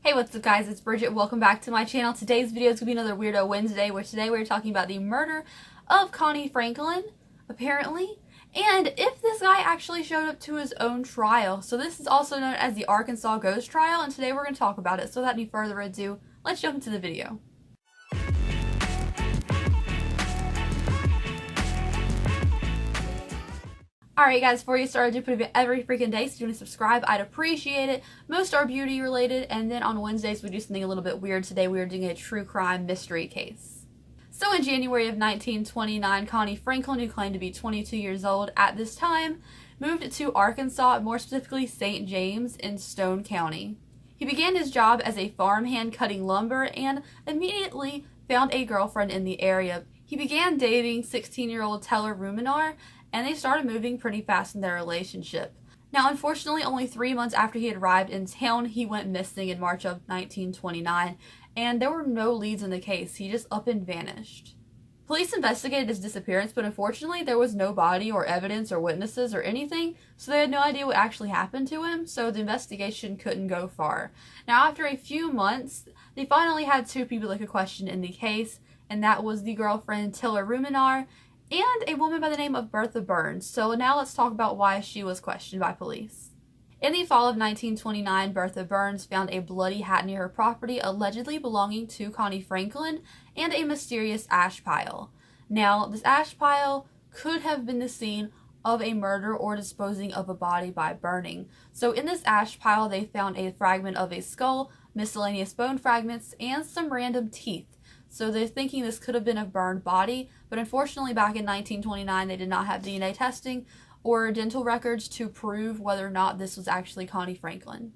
Hey, what's up guys, it's Bridget. Welcome back to my channel. Today's video is going to be another Weirdo Wednesday, where today we're talking about the murder of Connie Franklin, apparently, and if this guy actually showed up to his own trial. So this is also known as the Arkansas Ghost Trial, and today we're going to talk about it. So without any further ado, let's jump into the video. Alright guys, before you start, I do put a video every freaking day, so if you want to subscribe, I'd appreciate it. Most are beauty related, and then on Wednesdays we do something a little bit weird. Today we are doing a true crime mystery case. So in January of 1929, Connie Franklin, who claimed to be 22 years old at this time, moved to Arkansas, more specifically St. James in Stone County. He began his job as a farmhand cutting lumber and immediately found a girlfriend in the area. He began dating 16-year-old Teller Ruminar, and they started moving pretty fast in their relationship. Now, unfortunately, only 3 months after he had arrived in town, he went missing in March of 1929, and there were no leads in the case. He just up and vanished. Police investigated his disappearance, but unfortunately, there was no body or evidence or witnesses or anything, so they had no idea what actually happened to him, so the investigation couldn't go far. Now, after a few months, they finally had 2 people they could question in the case, and that was the girlfriend Teller Ruminar and a woman by the name of Bertha Burns. So now let's talk about why she was questioned by police. In the fall of 1929, Bertha Burns found a bloody hat near her property allegedly belonging to Connie Franklin and a mysterious ash pile. Now, this ash pile could have been the scene of a murder or disposing of a body by burning. So in this ash pile, they found a fragment of a skull, miscellaneous bone fragments, and some random teeth. So they're thinking this could have been a burned body, but unfortunately back in 1929 they did not have DNA testing or dental records to prove whether or not this was actually Connie Franklin.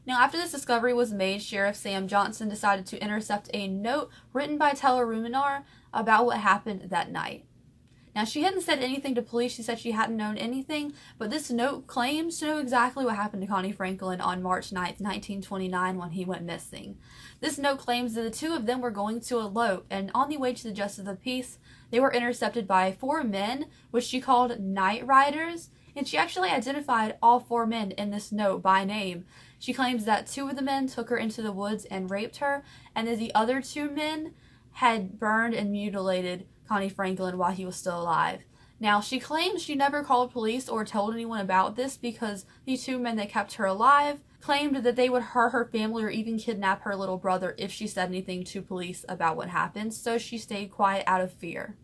Now, after this discovery was made, Sheriff Sam Johnson decided to intercept a note written by Teller Ruminar about what happened that night. Now, she hadn't said anything to police. She said she hadn't known anything, but this note claims to know exactly what happened to Connie Franklin on March 9th, 1929 when he went missing. This note claims that the 2 of them were going to elope, and on the way to the Justice of the Peace, they were intercepted by 4 men, which she called night riders, and she actually identified all 4 men in this note by name. She claims that 2 of the men took her into the woods and raped her, and that the other 2 men had burned and mutilated Connie Franklin while he was still alive. Now, she claims she never called police or told anyone about this because the 2 men that kept her alive claimed that they would hurt her family or even kidnap her little brother if she said anything to police about what happened, so she stayed quiet out of fear.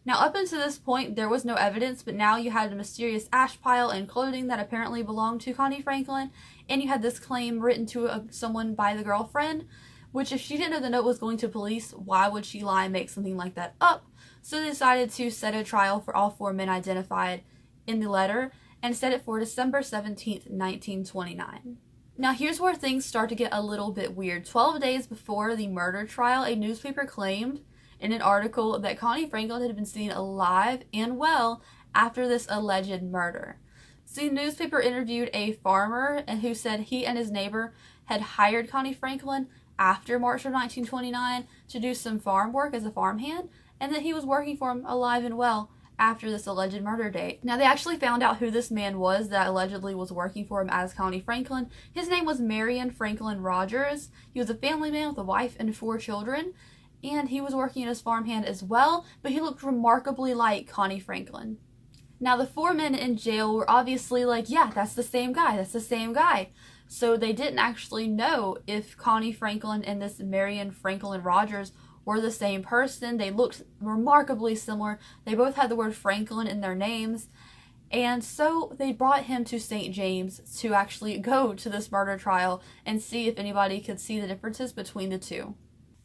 Now, up until this point, there was no evidence, but now you had a mysterious ash pile and clothing that apparently belonged to Connie Franklin, and you had this claim written to someone by the girlfriend, which if she didn't know the note was going to police, why would she lie and make something like that up? So they decided to set a trial for all 4 men identified in the letter and set it for December 17th, 1929. Now here's where things start to get a little bit weird. 12 days before the murder trial, a newspaper claimed in an article that Connie Franklin had been seen alive and well after this alleged murder. So the newspaper interviewed a farmer who said he and his neighbor had hired Connie Franklin after March of 1929 to do some farm work as a farmhand, and that he was working for him alive and well after this alleged murder date. Now, they actually found out who this man was that allegedly was working for him as Connie Franklin. His name was Marion Franklin Rogers. He was a family man with a wife and 4 children, and he was working as farmhand as well, but he looked remarkably like Connie Franklin. Now, the 4 men in jail were obviously like, yeah, that's the same guy, that's the same guy. So they didn't actually know if Connie Franklin and this Marion Franklin Rogers were the same person. They looked remarkably similar. They both had the word Franklin in their names. And so they brought him to St. James to actually go to this murder trial and see if anybody could see the differences between the 2.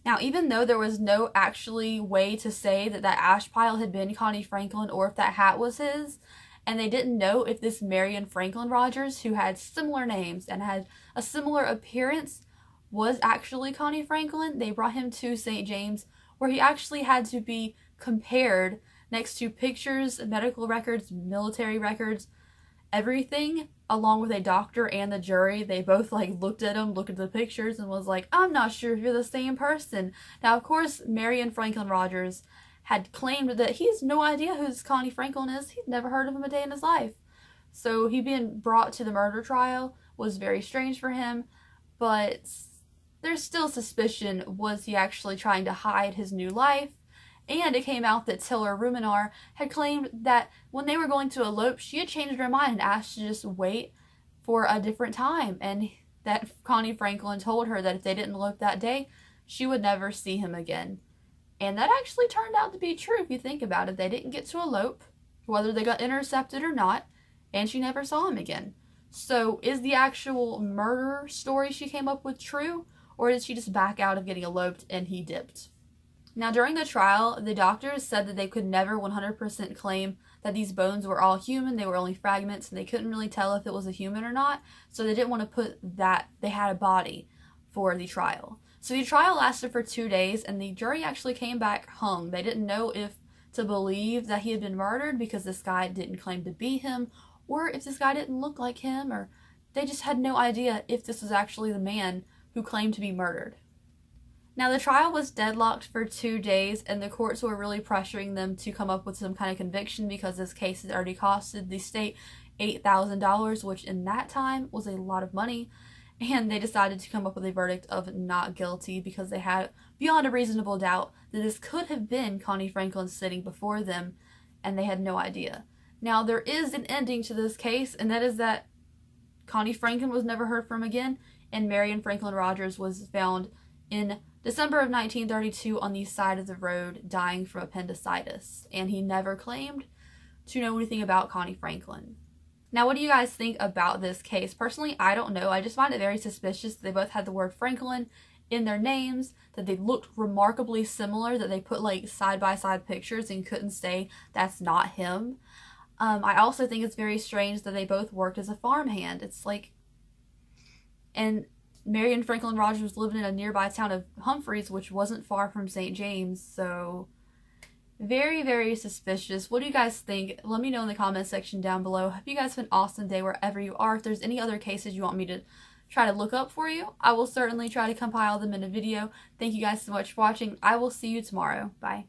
Now, even though there was no actually way to say that that ash pile had been Connie Franklin or if that hat was his, and they didn't know if this Marion Franklin Rogers, who had similar names and had a similar appearance, was actually Connie Franklin, they brought him to St. James, where he actually had to be compared next to pictures, medical records, military records, everything, along with a doctor and the jury. They both looked at him, looked at the pictures, and was like, I'm not sure if you're the same person. Now, of course, Marion Franklin Rogers had claimed that he has no idea who this Connie Franklin is. He'd never heard of him a day in his life. So he being brought to the murder trial was very strange for him, but there's still suspicion. Was he actually trying to hide his new life? And it came out that Tiller Ruminar had claimed that when they were going to elope, she had changed her mind and asked to just wait for a different time, and that Connie Franklin told her that if they didn't elope that day, she would never see him again. And that actually turned out to be true if you think about it. They didn't get to elope, whether they got intercepted or not, and she never saw him again. So is the actual murder story she came up with true, or did she just back out of getting eloped and he dipped? Now, during the trial, the doctors said that they could never 100% claim that these bones were all human. They were only fragments, and they couldn't really tell if it was a human or not, so they didn't want to put that they had a body for the trial. So the trial lasted for 2 days, and the jury actually came back hung. They didn't know if to believe that he had been murdered because this guy didn't claim to be him, or if this guy didn't look like him, or they just had no idea if this was actually the man who claimed to be murdered. Now, the trial was deadlocked for 2 days, and the courts were really pressuring them to come up with some kind of conviction because this case had already costed the state $8,000, which in that time was a lot of money, and they decided to come up with a verdict of not guilty because they had beyond a reasonable doubt that this could have been Connie Franklin sitting before them, and they had no idea. Now, there is an ending to this case, and that is that Connie Franklin was never heard from again, and Marion Franklin Rogers was found in December of 1932 on the side of the road dying from appendicitis, and he never claimed to know anything about Connie Franklin. Now, what do you guys think about this case? Personally, I don't know. I just find it very suspicious that they both had the word Franklin in their names, that they looked remarkably similar, that they put like side-by-side pictures and couldn't say that's not him. I also think it's very strange that they both worked as a farmhand. It's like, and Marion Franklin Rogers was living in a nearby town of Humphreys, which wasn't far from St. James, so very, very suspicious. What do you guys think? Let me know in the comment section down below. Hope you guys have an awesome day wherever you are. If there's any other cases you want me to try to look up for you, I will certainly try to compile them in a video. Thank you guys so much for watching. I will see you tomorrow. Bye.